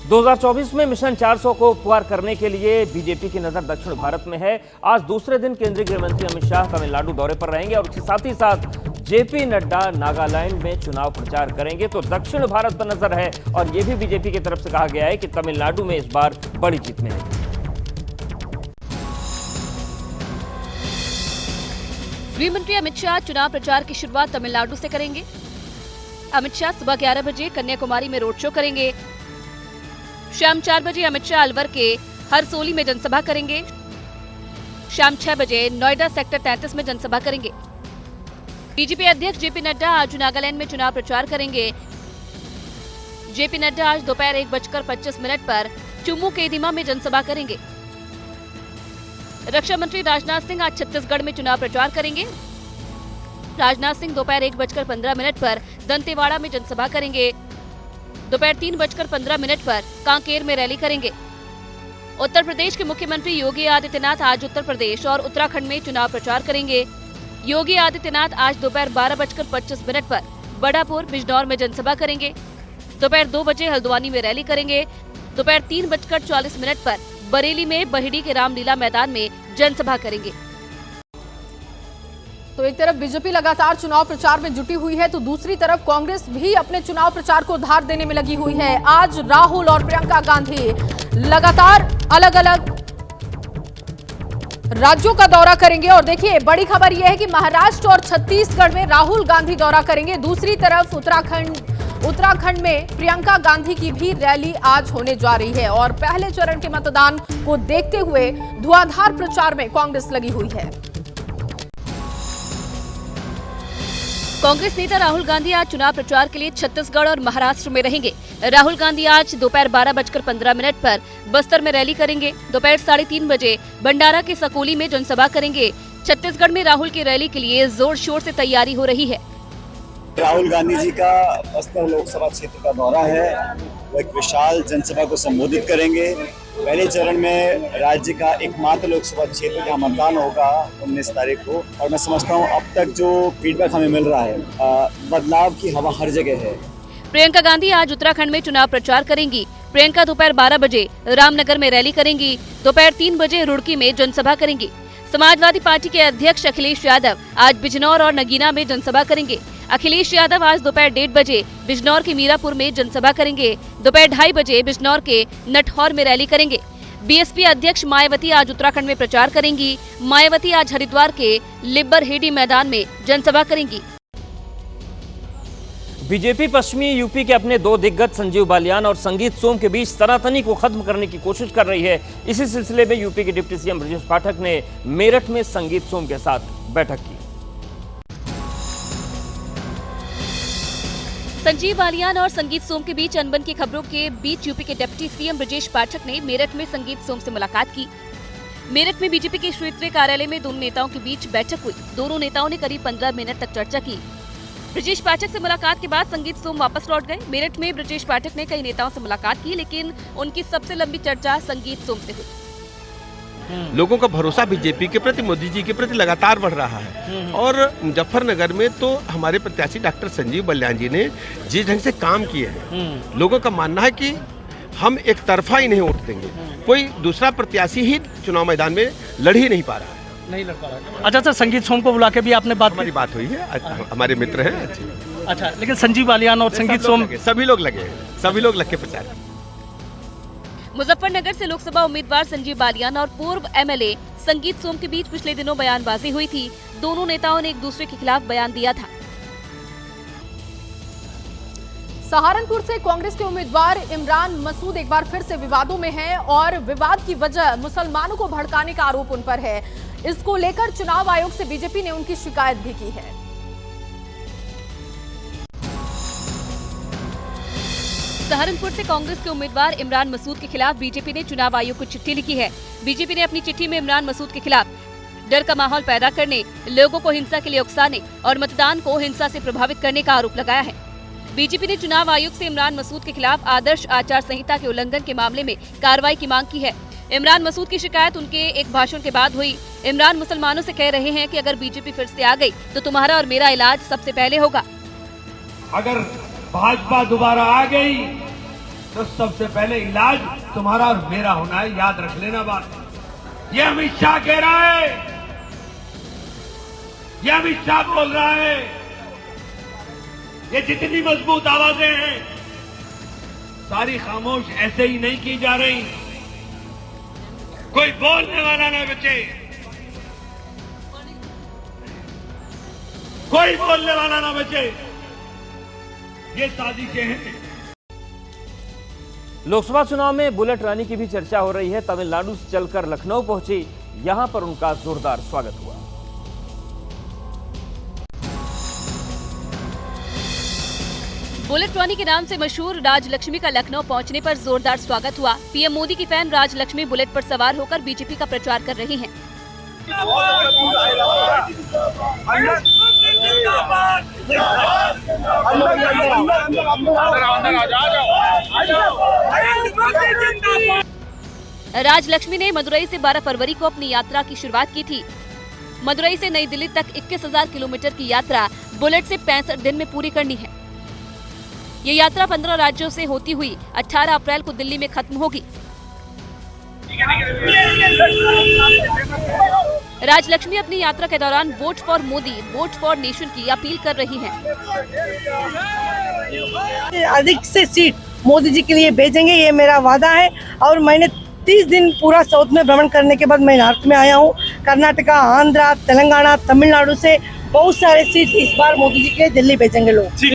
2024 में मिशन 400 को पार करने के लिए बीजेपी की नजर दक्षिण भारत में है। आज दूसरे दिन केंद्रीय गृह मंत्री अमित शाह तमिलनाडु दौरे पर रहेंगे और साथ ही साथ जेपी नड्डा नागालैंड में चुनाव प्रचार करेंगे। तो दक्षिण भारत पर नजर है और यह भी बीजेपी की तरफ से कहा गया है कि तमिलनाडु में इस बार बड़ी जीत मिलेगी। गृह मंत्री अमित शाह चुनाव प्रचार की शुरुआत तमिलनाडु से करेंगे। अमित शाह सुबह 11 बजे कन्याकुमारी में रोड शो करेंगे। शाम 4 बजे अमित शाह अलवर के हरसोली में जनसभा करेंगे। शाम 6 बजे नोएडा सेक्टर 33 में जनसभा करेंगे। बीजेपी अध्यक्ष जेपी नड्डा आज नागालैंड में चुनाव प्रचार करेंगे। जेपी नड्डा आज दोपहर 1:25 पर चुम्मू केदिमा में जनसभा करेंगे। रक्षा मंत्री राजनाथ सिंह आज छत्तीसगढ़ में चुनाव प्रचार करेंगे। राजनाथ सिंह दोपहर 1:15 पर दंतेवाड़ा में जनसभा करेंगे। दोपहर 3:15 पर कांकेर में रैली करेंगे। उत्तर प्रदेश के मुख्यमंत्री योगी आदित्यनाथ आज उत्तर प्रदेश और उत्तराखंड में चुनाव प्रचार करेंगे। योगी आदित्यनाथ आज दोपहर 12:25 पर बड़ापुर बिजनौर में जनसभा करेंगे। दोपहर 2 बजे हल्द्वानी में रैली करेंगे। दोपहर 3:40 पर बरेली में बहिड़ी के रामलीला मैदान में जनसभा करेंगे। तो एक तरफ बीजेपी लगातार चुनाव प्रचार में जुटी हुई है, तो दूसरी तरफ कांग्रेस भी अपने चुनाव प्रचार को धार देने में लगी हुई है। आज राहुल और प्रियंका गांधी लगातार अलग अलग राज्यों का दौरा करेंगे और देखिए बड़ी खबर यह है कि महाराष्ट्र और छत्तीसगढ़ में राहुल गांधी दौरा करेंगे। दूसरी तरफ उत्तराखंड में प्रियंका गांधी की भी रैली आज होने जा रही है और पहले चरण के मतदान को देखते हुए धुआंधार प्रचार में कांग्रेस लगी हुई है। कांग्रेस नेता राहुल गांधी आज चुनाव प्रचार के लिए छत्तीसगढ़ और महाराष्ट्र में रहेंगे। राहुल गांधी आज दोपहर 12:15 पर बस्तर में रैली करेंगे। दोपहर 3:30 बजे भंडारा के सकोली में जनसभा करेंगे। छत्तीसगढ़ में राहुल की रैली के लिए जोर शोर से तैयारी हो रही है। राहुल गांधी जी का बस्तर लोकसभा क्षेत्र का दौरा है। वो एक विशाल जनसभा को संबोधित करेंगे। पहले चरण में राज्य का एकमात्र लोकसभा क्षेत्र जहाँ मतदान होगा 19 तारीख को, और मैं समझता हूँ अब तक जो फीडबैक हमें मिल रहा है बदलाव की हवा हर जगह है। प्रियंका गांधी आज उत्तराखंड में चुनाव प्रचार करेंगी। प्रियंका दोपहर 12 बजे रामनगर में रैली करेंगी। दोपहर 3 बजे रुड़की में जनसभा करेंगी। समाजवादी पार्टी के अध्यक्ष अखिलेश यादव आज बिजनौर और नगीना में जनसभा करेंगे। अखिलेश यादव आज दोपहर 1:30 बजे बिजनौर के मीरापुर में जनसभा करेंगे। दोपहर 2:30 बजे बिजनौर के नटहौर में रैली करेंगे। बीएसपी अध्यक्ष मायावती आज उत्तराखंड में प्रचार करेंगी। मायावती आज हरिद्वार के लिब्बरहेडी मैदान में जनसभा करेंगी। बीजेपी पश्चिमी यूपी के अपने दो दिग्गज संजीव बालियान और संगीत सोम के बीच तनातनी को खत्म करने की कोशिश कर रही है। इसी सिलसिले में यूपी के डिप्टी सीएम ब्रजेश पाठक ने मेरठ में संगीत सोम के साथ बैठक की। संजीव बालियान और संगीत सोम के बीच अनबन की खबरों के बीच यूपी के डिप्टी सीएम ब्रजेश पाठक ने मेरठ में संगीत सोम से मुलाकात की। मेरठ में बीजेपी के क्षेत्रीय कार्यालय में दोनों नेताओं के बीच बैठक हुई। दोनों नेताओं ने करीब 15 मिनट तक चर्चा की। ब्रजेश पाठक से मुलाकात के बाद संगीत सोम वापस लौट गए। मेरठ में ब्रजेश पाठक ने कई नेताओं से मुलाकात की, लेकिन उनकी सबसे लंबी चर्चा संगीत सोम से हुई। लोगों का भरोसा बीजेपी के प्रति, मोदी जी के प्रति लगातार बढ़ रहा है और मुजफ्फरनगर में तो हमारे प्रत्याशी डॉक्टर संजीव बालियान जी ने जिस ढंग से काम किए हैं, लोगों का मानना है कि हम एक तरफा ही नहीं वोट देंगे। कोई दूसरा प्रत्याशी ही चुनाव मैदान में लड़ ही नहीं पा रहा है। नहीं लड़ पा रहा है। अच्छा, संगीत सोम को बुला के भी आपने हमारी बात हुई है। हमारे मित्र हैं। अच्छा, लेकिन संजीव बालियान और संगीत सोम सभी लोग लगे हैं, सभी लोग लग के प्रचार। मुजफ्फरनगर से लोकसभा उम्मीदवार संजीव बालियान और पूर्व एमएलए संगीत सोम के बीच पिछले दिनों बयानबाजी हुई थी। दोनों नेताओं ने एक दूसरे के खिलाफ बयान दिया था। सहारनपुर से कांग्रेस के उम्मीदवार इमरान मसूद एक बार फिर से विवादों में हैं और विवाद की वजह मुसलमानों को भड़काने का आरोप उन पर है। इसको लेकर चुनाव आयोग से बीजेपी ने उनकी शिकायत भी की है। सहारनपुर से कांग्रेस के उम्मीदवार इमरान मसूद के खिलाफ बीजेपी ने चुनाव आयोग को चिट्ठी लिखी है। बीजेपी ने अपनी चिट्ठी में इमरान मसूद के खिलाफ डर का माहौल पैदा करने, लोगों को हिंसा के लिए उकसाने और मतदान को हिंसा से प्रभावित करने का आरोप लगाया है। बीजेपी ने चुनाव आयोग से इमरान मसूद के खिलाफ आदर्श आचार संहिता के उल्लंघन के मामले में कार्रवाई की मांग की है। इमरान मसूद की शिकायत उनके एक भाषण के बाद हुई। इमरान मुसलमानों से कह रहे हैं कि अगर बीजेपी फिर से आ गई तो तुम्हारा और मेरा इलाज सबसे पहले होगा। अगर भाजपा दोबारा आ गई तो सबसे पहले इलाज तुम्हारा और मेरा होना है, याद रख लेना बात। ये अमित शाह कह रहा है, ये अमित शाह बोल रहा है, ये जितनी मजबूत आवाजें हैं सारी खामोश ऐसे ही नहीं की जा रही। कोई बोलने वाला ना बचे, कोई बोलने वाला ना बचे, ये साजिशें हैं। लोकसभा चुनाव में बुलेट रानी की भी चर्चा हो रही है। तमिलनाडु से चलकर लखनऊ पहुंची, यहां पर उनका जोरदार स्वागत हुआ। बुलेट रानी के नाम से मशहूर राजलक्ष्मी का लखनऊ पहुंचने पर जोरदार स्वागत हुआ। पीएम मोदी की फैन राजलक्ष्मी बुलेट पर सवार होकर बीजेपी का प्रचार कर रही हैं। राजलक्ष्मी ने मदुरई से 12 फरवरी को अपनी यात्रा की शुरुआत की थी। मदुरई से नई दिल्ली तक 21,000 किलोमीटर की यात्रा बुलेट से 65 दिन में पूरी करनी है। ये यात्रा 15 राज्यों से होती हुई 18 अप्रैल को दिल्ली में खत्म होगी। राजलक्ष्मी अपनी यात्रा के दौरान vote for Modi, vote for nation की अपील कर रही हैं। अधिक से सीट मोदी जी के लिए भेजेंगे, ये मेरा वादा है। और मैंने 30 दिन पूरा साउथ में भ्रमण करने के बाद मैं नॉर्थ में आया हूँ। कर्नाटका, आंध्रा, तेलंगाना, तमिलनाडु से बहुत सारे सीट इस बार मोदी जी के दिल्ली भेजेंगे लोग।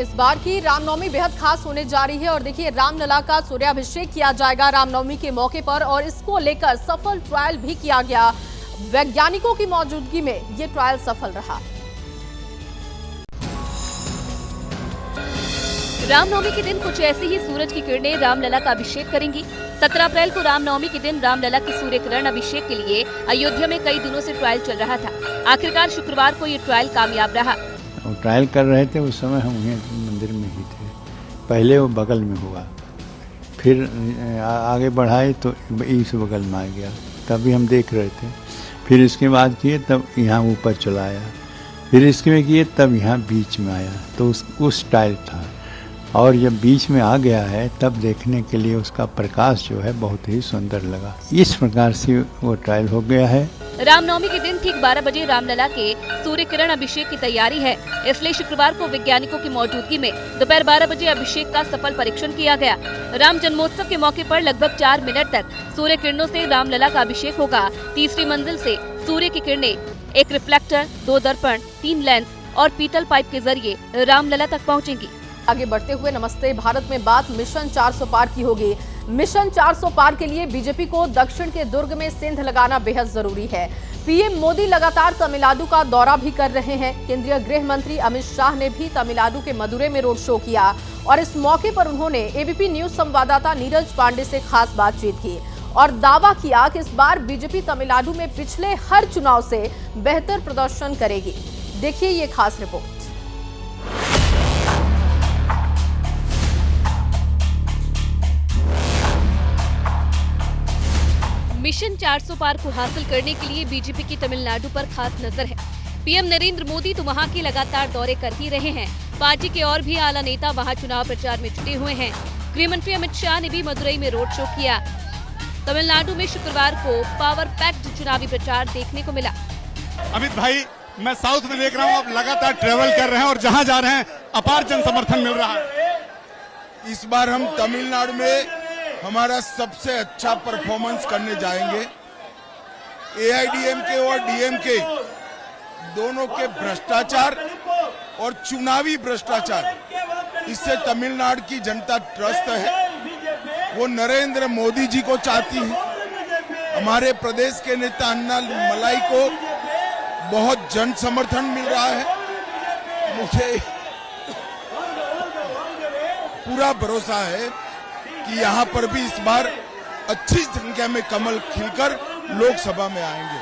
इस बार की रामनवमी बेहद खास होने जा रही है और देखिए रामलला का सूर्याभिषेक किया जाएगा रामनवमी के मौके पर और इसको लेकर सफल ट्रायल भी किया गया। वैज्ञानिकों की मौजूदगी में ये ट्रायल सफल रहा। रामनवमी के दिन कुछ ऐसी ही सूरज की किरणें रामलला का अभिषेक करेंगी। 17 अप्रैल को रामनवमी के दिन रामलला की सूर्य किरण अभिषेक के लिए अयोध्या में कई दिनों से ट्रायल चल रहा था। आखिरकार शुक्रवार को ये ट्रायल कामयाब रहा। ट्रायल कर रहे थे उस समय हम वहीं मंदिर में ही थे। पहले वो बगल में हुआ, फिर आगे बढ़ाए तो इस बगल में आ गया, तभी हम देख रहे थे। फिर इसके बाद किए तब यहाँ ऊपर चला आया, फिर इसके में किए तब यहाँ बीच में आया, तो उस टाइल था। और जब बीच में आ गया है तब देखने के लिए उसका प्रकाश जो है बहुत ही सुंदर लगा। इस प्रकार से वो ट्रायल हो गया है। रामनवमी के दिन ठीक 12 बजे रामलला के सूर्य किरण अभिषेक की तैयारी है, इसलिए शुक्रवार को वैज्ञानिकों की मौजूदगी में दोपहर 12 बजे अभिषेक का सफल परीक्षण किया गया। राम जन्मोत्सव के मौके पर लगभग 4 मिनट तक सूर्य किरणों से रामलला का अभिषेक होगा। तीसरी मंजिल से सूर्य की किरणें एक रिफ्लेक्टर, 2 दर्पण, 3 लेंस और पीतल पाइप के जरिए रामलला तक पहुँचेंगी। आगे बढ़ते हुए नमस्ते भारत में बात मिशन 400 पार की होगी। मिशन 400 पार के लिए बीजेपी को दक्षिण के दुर्ग में सेंध लगाना बेहद जरूरी है। पीएम मोदी लगातार तमिलनाडु का दौरा भी कर रहे हैं। केंद्रीय गृह मंत्री अमित शाह ने भी तमिलनाडु के मदुरै में रोड शो किया और इस मौके पर उन्होंने एबीपी न्यूज संवाददाता नीरज पांडे से खास बातचीत की और दावा किया कि इस बार बीजेपी तमिलनाडु में पिछले हर चुनाव से बेहतर प्रदर्शन करेगी। देखिए ये खास रिपोर्ट। मिशन 400 पार को हासिल करने के लिए बीजेपी की तमिलनाडु पर खास नजर है। पीएम नरेंद्र मोदी तो वहां के लगातार दौरे कर ही रहे हैं। पार्टी के और भी आला नेता वहां चुनाव प्रचार में जुटे हुए हैं। गृह मंत्री अमित शाह ने भी मदुरई में रोड शो किया। तमिलनाडु में शुक्रवार को पावर पैक्ड चुनावी प्रचार देखने को मिला। अमित भाई, मैं साउथ में देख रहा हूँ, आप लगातार ट्रेवल कर रहे हैं और जहाँ जा रहे हैं अपार जन समर्थन मिल रहा है। इस बार हम तमिलनाडु में हमारा सबसे अच्छा परफॉर्मेंस करने जाएंगे। एआईडीएमके और डीएमके दोनों के भ्रष्टाचार और चुनावी भ्रष्टाचार, इससे तमिलनाडु की जनता त्रस्त है। वो नरेंद्र मोदी जी को चाहती है। हमारे प्रदेश के नेता अन्नामलाई को बहुत जन समर्थन मिल रहा है। मुझे पूरा भरोसा है कि यहाँ पर भी इस बार अच्छी संख्या में कमल खिलकर लोकसभा में आएंगे।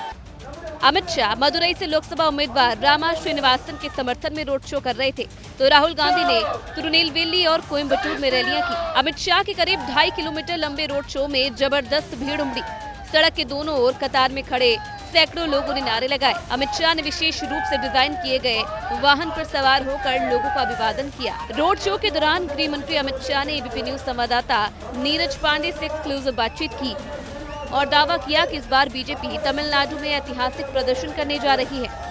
अमित शाह मदुरई से लोकसभा उम्मीदवार रामा श्रीनिवासन के समर्थन में रोड शो कर रहे थे, तो राहुल गांधी ने तिरुनेलवेली और कोयम्बटूर में रैलियां की। अमित शाह के करीब 2.5 किलोमीटर लंबे रोड शो में जबरदस्त भीड़ उमड़ी। सड़क के दोनों ओर कतार में खड़े सैकड़ों लोगों ने नारे लगाए। अमित शाह ने विशेष रूप से डिजाइन किए गए वाहन पर सवार होकर लोगों का अभिवादन किया। रोड शो के दौरान गृह मंत्री अमित शाह ने एबीपी न्यूज संवाददाता नीरज पांडे से एक्सक्लूसिव बातचीत की और दावा किया कि इस बार बीजेपी तमिलनाडु में ऐतिहासिक प्रदर्शन करने जा रही है।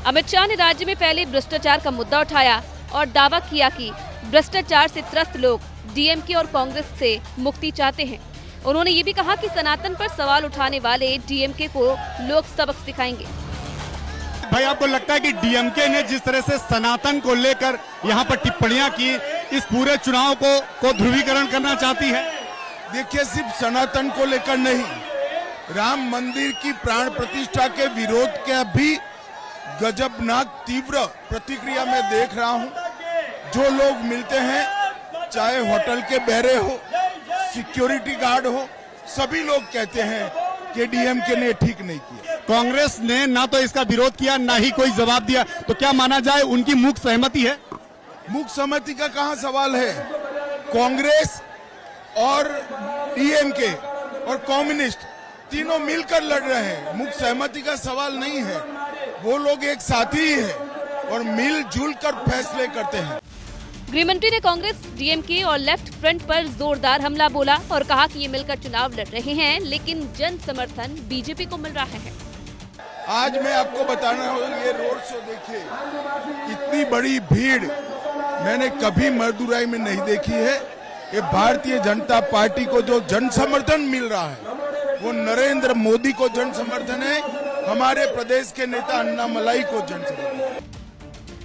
अमित शाह ने राज्य में फैले भ्रष्टाचार का मुद्दा उठाया और दावा किया कि भ्रष्टाचार से त्रस्त लोग डीएमके और कांग्रेस से मुक्ति चाहते हैं। उन्होंने ये भी कहा कि सनातन पर सवाल उठाने वाले डीएमके को लोग सबक सिखाएंगे। भाई आपको लगता है कि डीएमके ने जिस तरह से सनातन को लेकर यहाँ पर टिप्पणियां की, इस पूरे चुनाव को ध्रुवीकरण करना चाहती है? देखिए, सिर्फ सनातन को लेकर नहीं, राम मंदिर की प्राण प्रतिष्ठा के विरोध के भी गजबनाक तीव्र प्रतिक्रिया में देख रहा हूं। जो लोग मिलते हैं, चाहे होटल के बहरे हो, सिक्योरिटी गार्ड हो, सभी लोग कहते हैं कि डीएमके ने ठीक नहीं किया। कांग्रेस ने ना तो इसका विरोध किया, ना ही कोई जवाब दिया, तो क्या माना जाए उनकी मूक सहमति है? मूक सहमति का कहां सवाल है? कांग्रेस और डीएमके और कम्युनिस्ट तीनों मिलकर लड़ रहे हैं। मूक सहमति का सवाल नहीं है। वो लोग एक साथी ही है और मिलजुल कर फैसले करते हैं। गृहमंत्री ने कांग्रेस, डीएमके और लेफ्ट फ्रंट पर जोरदार हमला बोला और कहा कि ये मिलकर चुनाव लड़ रहे हैं, लेकिन जन समर्थन बीजेपी को मिल रहा है। आज मैं आपको बताना हूँ, ये रोड शो देखिए, इतनी बड़ी भीड़ मैंने कभी मदुरई में नहीं देखी है। ये भारतीय जनता पार्टी को जो जन समर्थन मिल रहा है, वो नरेंद्र मोदी को जन समर्थन है, हमारे प्रदेश के नेता अन्नामलाई को जन समर्थन है।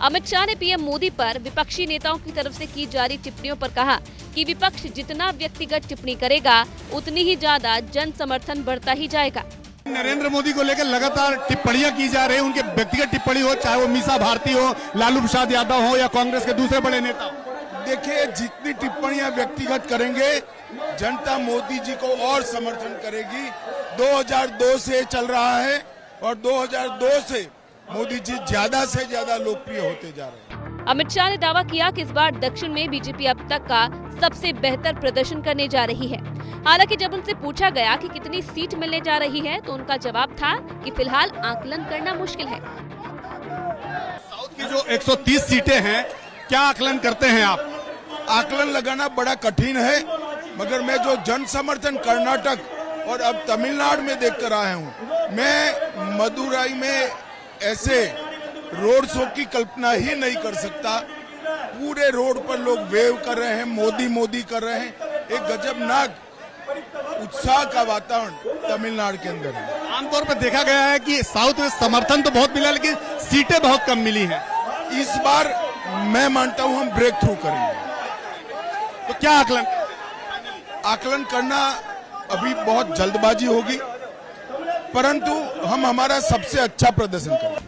अमित शाह ने पीएम मोदी पर विपक्षी नेताओं की तरफ से की जा रही टिप्पणियों पर कहा कि विपक्ष जितना व्यक्तिगत टिप्पणी करेगा, उतनी ही ज्यादा जन समर्थन बढ़ता ही जाएगा। नरेंद्र मोदी को लेकर लगातार टिप्पणियां की जा रही है, उनके व्यक्तिगत टिप्पणी हो, चाहे वो मीसा भारती हो, लालू प्रसाद यादव हो या कांग्रेस के दूसरे बड़े नेता। देखिए, जितनी टिप्पणियां व्यक्तिगत करेंगे, जनता मोदी जी को और समर्थन करेगी। 2002 से चल रहा है और 2002 से मोदी जी ज्यादा से ज्यादा लोकप्रिय होते जा रहे हैं। अमित शाह ने दावा किया कि इस बार दक्षिण में बीजेपी अब तक का सबसे बेहतर प्रदर्शन करने जा रही है। हालांकि जब उनसे पूछा गया कि कितनी सीट मिलने जा रही है, तो उनका जवाब था कि फिलहाल आकलन करना मुश्किल है। साउथ की जो 130 सीटें हैं, क्या आकलन करते हैं आप? आकलन लगाना बड़ा कठिन है, मगर मैं जो जन समर्थन कर्नाटक और अब तमिलनाडु में देख कर आया हूँ, मैं मदुरई में ऐसे रोड शो की कल्पना ही नहीं कर सकता। पूरे रोड पर लोग वेव कर रहे हैं, मोदी मोदी कर रहे हैं। एक गजबनाक उत्साह का वातावरण तमिलनाडु के अंदर है। आमतौर पर देखा गया है कि साउथ में समर्थन तो बहुत मिला, लेकिन सीटें बहुत कम मिली हैं। इस बार मैं मानता हूं हम ब्रेक थ्रू करेंगे। तो क्या आकलन करना अभी बहुत जल्दबाजी होगी, परंतु हम हमारा सबसे अच्छा प्रदर्शन करेंगे।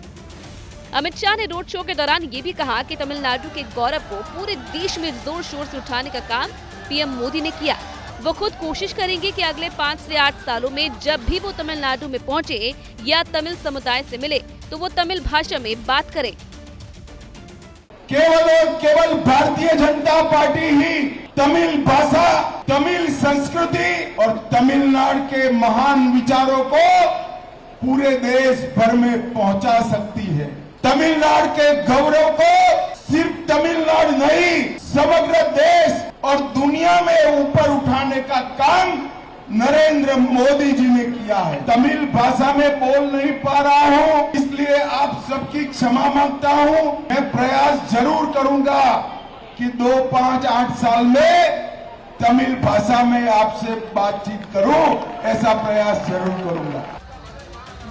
अमित शाह ने रोड शो के दौरान ये भी कहा कि तमिलनाडु के गौरव को पूरे देश में जोर शोर से उठाने का काम पीएम मोदी ने किया। वो खुद कोशिश करेंगे कि अगले 5 से 8 सालों में जब भी वो तमिलनाडु में पहुंचे या तमिल समुदाय से मिले, तो वो तमिल भाषा में बात करे। केवल और केवल भारतीय जनता पार्टी ही तमिल भाषा, तमिल संस्कृति और तमिलनाडु के महान विचारों को पूरे देश भर में पहुंचा सकती है। तमिलनाडु के गौरव को सिर्फ तमिलनाडु नहीं, समग्र देश और दुनिया में ऊपर उठाने का काम नरेंद्र मोदी जी ने किया है। तमिल भाषा में बोल नहीं पा रहा हूं, इसलिए आप सबकी क्षमा मांगता हूं। मैं प्रयास जरूर करूंगा कि 2, 5, 8 साल में तमिल भाषा में आपसे बातचीत करूं, ऐसा प्रयास जरूर करूंगा।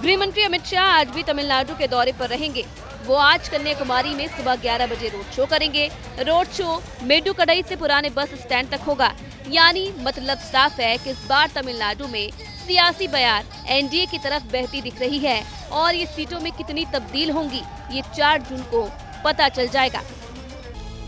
गृह मंत्री अमित शाह आज भी तमिलनाडु के दौरे पर रहेंगे। वो आज कन्याकुमारी में सुबह 11 बजे रोड शो करेंगे। रोड शो मेडुकडाई से पुराने बस स्टैंड तक होगा। यानी मतलब साफ है कि इस बार तमिलनाडु में सियासी बयार एनडीए की तरफ बहती दिख रही है और ये सीटों में कितनी तब्दील होंगी, ये 4 जून को पता चल जाएगा।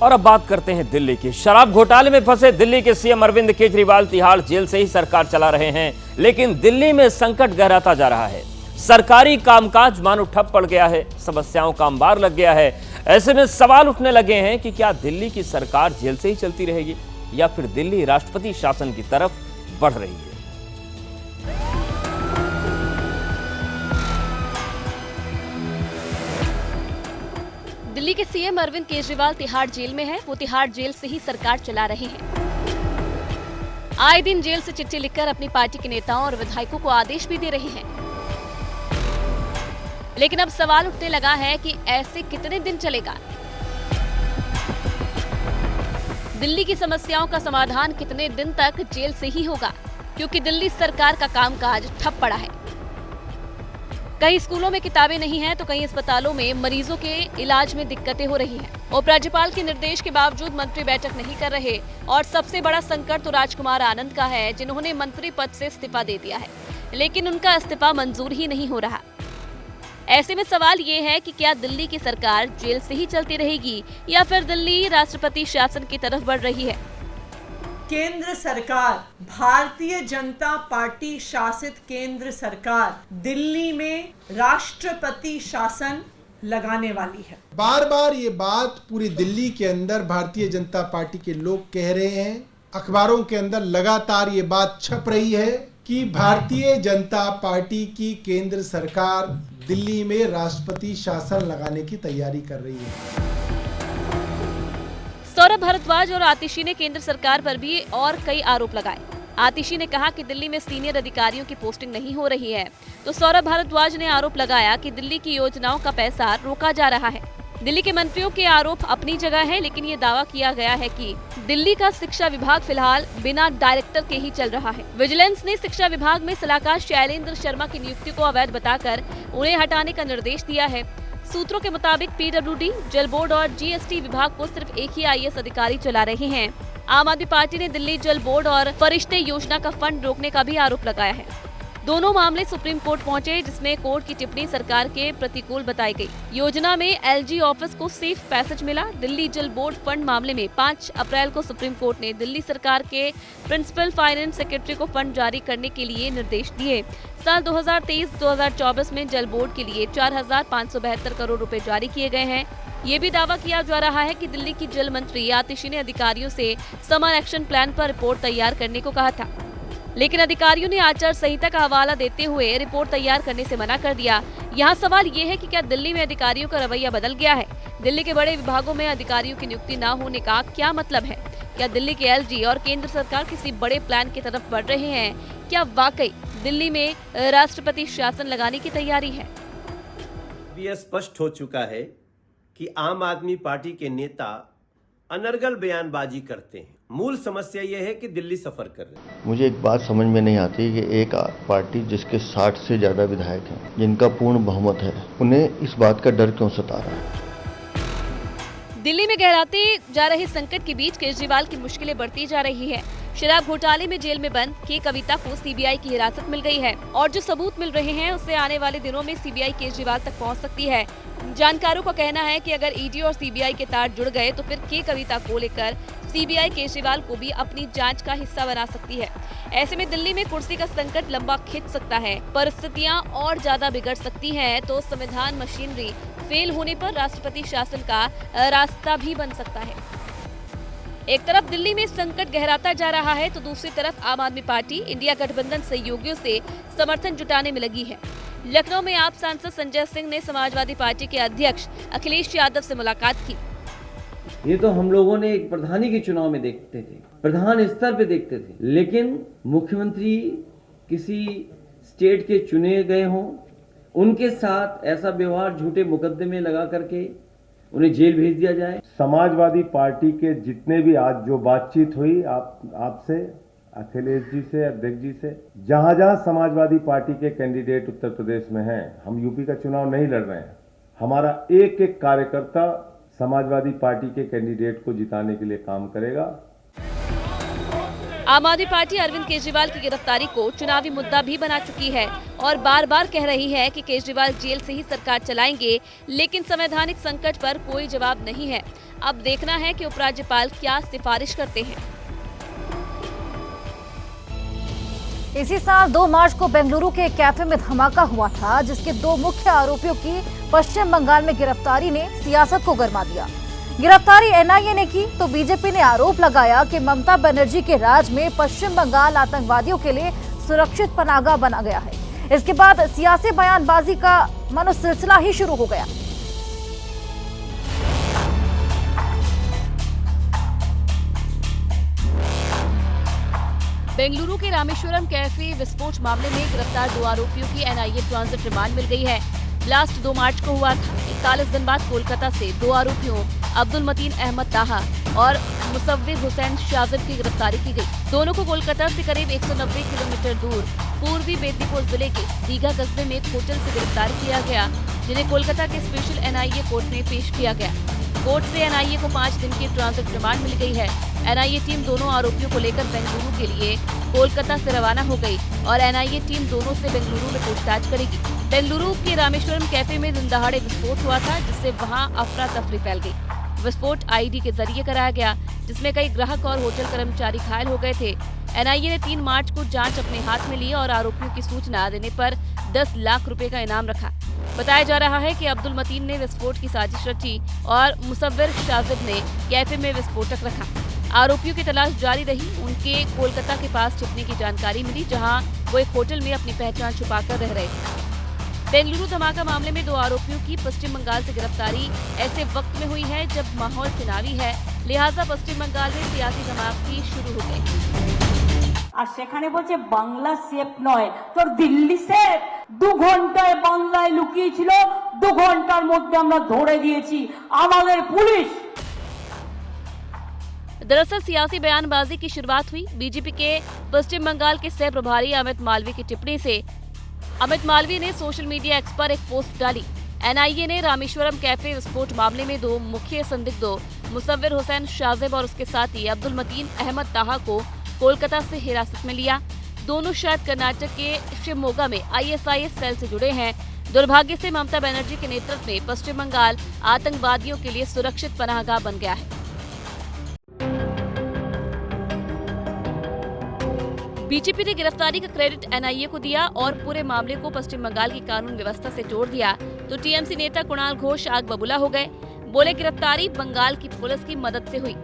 और अब बात करते हैं दिल्ली की। शराब घोटाले में फंसे दिल्ली के सीएम अरविंद केजरीवाल तिहाड़ जेल से ही सरकार चला रहे हैं, लेकिन दिल्ली में संकट गहराता जा रहा है। सरकारी कामकाज मानो ठप पड़ गया है, समस्याओं का अंबार लग गया है। ऐसे में सवाल उठने लगे हैं कि क्या दिल्ली की सरकार जेल से ही चलती रहेगी या फिर दिल्ली राष्ट्रपति शासन की तरफ बढ़ रही है। दिल्ली के सीएम अरविंद केजरीवाल तिहाड़ जेल में है। वो तिहाड़ जेल से ही सरकार चला रहे हैं। आए दिन जेल से चिट्ठी लिखकर अपनी पार्टी के नेताओं और विधायकों को आदेश भी दे रहे हैं। लेकिन अब सवाल उठने लगा है कि ऐसे कितने दिन चलेगा? दिल्ली की समस्याओं का समाधान कितने दिन तक जेल से ही होगा? क्योंकि दिल्ली सरकार का कामकाज ठप पड़ा है। कई स्कूलों में किताबें नहीं हैं, तो कई अस्पतालों में मरीजों के इलाज में दिक्कतें हो रही हैं। उपराज्यपाल के निर्देश के बावजूद मंत्री बैठक नहीं कर रहे और सबसे बड़ा संकट तो राजकुमार आनंद का है, जिन्होंने मंत्री पद से इस्तीफा दे दिया है, लेकिन उनका इस्तीफा मंजूर ही नहीं हो रहा। ऐसे में सवाल ये है कि क्या दिल्ली की सरकार जेल से ही चलती रहेगी या फिर दिल्ली राष्ट्रपति शासन की तरफ बढ़ रही है? केंद्र सरकार, भारतीय जनता पार्टी शासित केंद्र सरकार दिल्ली में राष्ट्रपति शासन लगाने वाली है। बार बार ये बात पूरी दिल्ली के अंदर भारतीय जनता पार्टी के लोग कह रहे हैं, अखबारों के अंदर लगातार ये बात छप रही है कि भारतीय जनता पार्टी की केंद्र सरकार दिल्ली में राष्ट्रपति शासन लगाने की तैयारी कर रही है। सौरभ भारद्वाज और आतिशी ने केंद्र सरकार पर भी और कई आरोप लगाए। आतिशी ने कहा कि दिल्ली में सीनियर अधिकारियों की पोस्टिंग नहीं हो रही है, तो सौरभ भारद्वाज ने आरोप लगाया कि दिल्ली की योजनाओं का पैसा रोका जा रहा है। दिल्ली के मंत्रियों के आरोप अपनी जगह है, लेकिन ये दावा किया गया है कि दिल्ली का शिक्षा विभाग फिलहाल बिना डायरेक्टर के ही चल रहा है। विजिलेंस ने शिक्षा विभाग में सलाहकार शैलेंद्र शर्मा की नियुक्ति को अवैध बताकर उन्हें हटाने का निर्देश दिया है। सूत्रों के मुताबिक पीडब्ल्यूडी, जल बोर्ड और जीएसटी विभाग को सिर्फ एक ही आईएएस अधिकारी चला रहे हैं। आम आदमी पार्टी ने दिल्ली जल बोर्ड और फरिश्ते योजना का फंड रोकने का भी आरोप लगाया है। दोनों मामले सुप्रीम कोर्ट पहुंचे, जिसमें कोर्ट की टिप्पणी सरकार के प्रतिकूल बताई गई। योजना में एलजी ऑफिस को सेफ पैसेज मिला। दिल्ली जल बोर्ड फंड मामले में 5 अप्रैल को सुप्रीम कोर्ट ने दिल्ली सरकार के प्रिंसिपल फाइनेंस सेक्रेटरी को फंड जारी करने के लिए निर्देश दिए। साल 2023-2024 में जल बोर्ड के लिए 4,572 करोड़ रुपए जारी किए गए हैं। ये भी दावा किया जा रहा है कि दिल्ली की जल मंत्री आतिशी ने अधिकारियों से समर एक्शन प्लान पर रिपोर्ट तैयार करने को कहा था, लेकिन अधिकारियों ने आचार संहिता का हवाला देते हुए रिपोर्ट तैयार करने से मना कर दिया। यहाँ सवाल ये है कि क्या दिल्ली में अधिकारियों का रवैया बदल गया है? दिल्ली के बड़े विभागों में अधिकारियों की नियुक्ति न होने का क्या मतलब है? क्या दिल्ली के एलजी और केंद्र सरकार किसी बड़े प्लान की तरफ बढ़ रहे हैं? क्या वाकई दिल्ली में राष्ट्रपति शासन लगाने की तैयारी है? यह स्पष्ट हो चुका है कि आम आदमी पार्टी के नेता अनर्गल बयानबाजी करते हैं। मूल समस्या यह है कि दिल्ली सफर कर रही है। मुझे एक बात समझ में नहीं आती कि एक पार्टी जिसके 60 से ज्यादा विधायक हैं, जिनका पूर्ण बहुमत है, उन्हें इस बात का डर क्यों सता रहा है? दिल्ली में गहराते जा रहे संकट के बीच केजरीवाल की मुश्किलें बढ़ती जा रही है। शराब घोटाले में जेल में बंद के कविता को सीबीआई की हिरासत मिल गई है और जो सबूत मिल रहे हैं उससे आने वाले दिनों में सीबीआई केजरीवाल तक पहुंच सकती है। जानकारों का कहना है कि अगर ईडी और सीबीआई के तार जुड़ गए तो फिर के कविता को लेकर सीबीआई केजरीवाल को भी अपनी जांच का हिस्सा बना सकती है। ऐसे में दिल्ली में कुर्सी का संकट लंबा खिंच सकता है। परिस्थितियां और ज्यादा बिगड़ सकती हैं तो संविधान मशीनरी फेल होने पर राष्ट्रपति शासन का रास्ता भी बन सकता है। एक तरफ दिल्ली में संकट गहराता जा रहा है तो दूसरी तरफ आम आदमी पार्टी इंडिया गठबंधन सहयोगियों से समर्थन जुटाने में लगी है। लखनऊ में आप सांसद संजय सिंह ने समाजवादी पार्टी के अध्यक्ष अखिलेश यादव से मुलाकात की। ये तो हम लोगों ने एक प्रधानी के चुनाव में देखते थे, प्रधान स्तर पे देखते थे, लेकिन मुख्यमंत्री किसी स्टेट के चुने गए हों, उनके साथ ऐसा व्यवहार झूठे मुकदमे लगा करके उन्हें जेल भेज दिया जाए। समाजवादी पार्टी के जितने भी आज जो बातचीत हुई आपसे, अखिलेश जी से, अध्यक्ष जी से, जहां जहां समाजवादी पार्टी के कैंडिडेट उत्तर प्रदेश में हैं, हम यूपी का चुनाव नहीं लड़ रहे हैं, हमारा एक एक कार्यकर्ता समाजवादी पार्टी के कैंडिडेट को जिताने के लिए काम करेगा। आम आदमी पार्टी अरविंद केजरीवाल की गिरफ्तारी को चुनावी मुद्दा भी बना चुकी है और बार बार कह रही है कि केजरीवाल जेल से ही सरकार चलाएंगे, लेकिन संवैधानिक संकट पर कोई जवाब नहीं है। अब देखना है कि उपराज्यपाल क्या सिफारिश करते हैं। इसी साल 2 मार्च को बेंगलुरु के एक कैफे में धमाका हुआ था, जिसके 2 मुख्य आरोपियों की पश्चिम बंगाल में गिरफ्तारी ने सियासत को गर्मा दिया। गिरफ्तारी एनआईए ने की तो बीजेपी ने आरोप लगाया कि ममता बनर्जी के राज में पश्चिम बंगाल आतंकवादियों के लिए सुरक्षित पनाहगाह बना गया है। इसके बाद सियासी बयानबाजी का मनोसिलसिला ही शुरू हो गया। बेंगलुरु के रामेश्वरम कैफे विस्फोट मामले में गिरफ्तार 2 आरोपियों की एनआईए ट्रांजिट रिमांड मिल गई है। ब्लास्ट 2 मार्च को हुआ था। 41 दिन बाद कोलकाता से 2 आरोपियों अब्दुल मतीन अहमद ताहा और मुसव्विर हुसैन शाजिब की गिरफ्तारी की गई। दोनों को कोलकाता से करीब 190 किलोमीटर दूर पूर्वी मेदिनीपुर जिले के दीघा कस्बे में एक होटल से गिरफ्तार किया गया, जिन्हें कोलकाता के स्पेशल एनआईए कोर्ट में पेश किया गया। कोर्ट से एनआईए को 5 दिन की ट्रांजिट रिमांड मिल गई है। एनआईए टीम दोनों आरोपियों को लेकर बेंगलुरु के लिए कोलकाता से रवाना हो गई और एनआईए टीम दोनों से बेंगलुरु में पूछताछ करेगी। बेंगलुरु के रामेश्वरम कैफे में दिन दहाड़े विस्फोट हुआ था, जिससे वहां अफरा तफरी फैल गई। विस्फोट आईडी के जरिए कराया गया, जिसमें कई ग्राहक और होटल कर्मचारी घायल हो गए थे। एनआईए ने 3 मार्च को जांच अपने हाथ में ली और आरोपियों की सूचना देने पर 10 लाख रुपए का इनाम रखा। बताया जा रहा है कि अब्दुल मतीन ने विस्फोट की साजिश रची और मुसव्विर शाजिब ने कैफे में विस्फोटक रखा। आरोपियों की तलाश जारी रही। उनके कोलकाता के पास छिपने की जानकारी मिली, जहां वो एक होटल में अपनी पहचान छुपाकर रह रहे थे। बेंगलुरु धमाका मामले में 2 आरोपियों की पश्चिम बंगाल से गिरफ्तारी ऐसे वक्त में हुई है जब माहौल चुनावी है, लिहाजा पश्चिम बंगाल में सियासी धमाके शुरू हो गए। আর সেখানে বলছে বাংলা সেফ নয়, তোর দিল্লি সেফ। 2 ঘন্টায় বাংলায় লুকিয়ে ছিল, 2 ঘন্টার মধ্যে আমরা ধরে দিয়েছি আমাদের পুলিশ। दरअसल सियासी बयानबाजी की शुरुआत हुई बीजेपी के पश्चिम बंगाल के सह प्रभारी अमित मालवीय की टिप्पणी से। अमित मालवीय ने सोशल मीडिया एक्स पर एक पोस्ट डाली। एनआईए ने रामेश्वरम कैफे विस्फोट मामले में 2 मुख्य संदिग्धों मुसव्विर हुसैन शाजिब और उसके साथी अब्दुल मतीन अहमद ताहा को कोलकाता से हिरासत में लिया। दोनों शायद कर्नाटक के शिवमोगा में आईएसआईएस सेल से जुड़े हैं। दुर्भाग्य से ममता बनर्जी के नेतृत्व में पश्चिम बंगाल आतंकवादियों के लिए सुरक्षित पनाहगाह बन गया है। बीजेपी ने गिरफ्तारी का क्रेडिट एनआईए को दिया और पूरे मामले को पश्चिम बंगाल की कानून व्यवस्था से जोड़ दिया, तो टीएमसी नेता कुणाल घोष आग बबूला हो गए। बोले गिरफ्तारी बंगाल की पुलिस की मदद से हुई।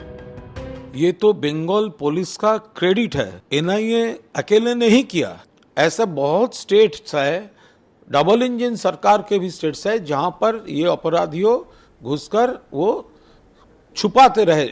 ये तो बंगाल पुलिस का क्रेडिट है, एनआईए अकेले नहीं किया। ऐसा बहुत स्टेट्स है, डबल इंजन सरकार के भी स्टेट्स है, जहां पर ये अपराधियों घुसकर वो छुपाते रहे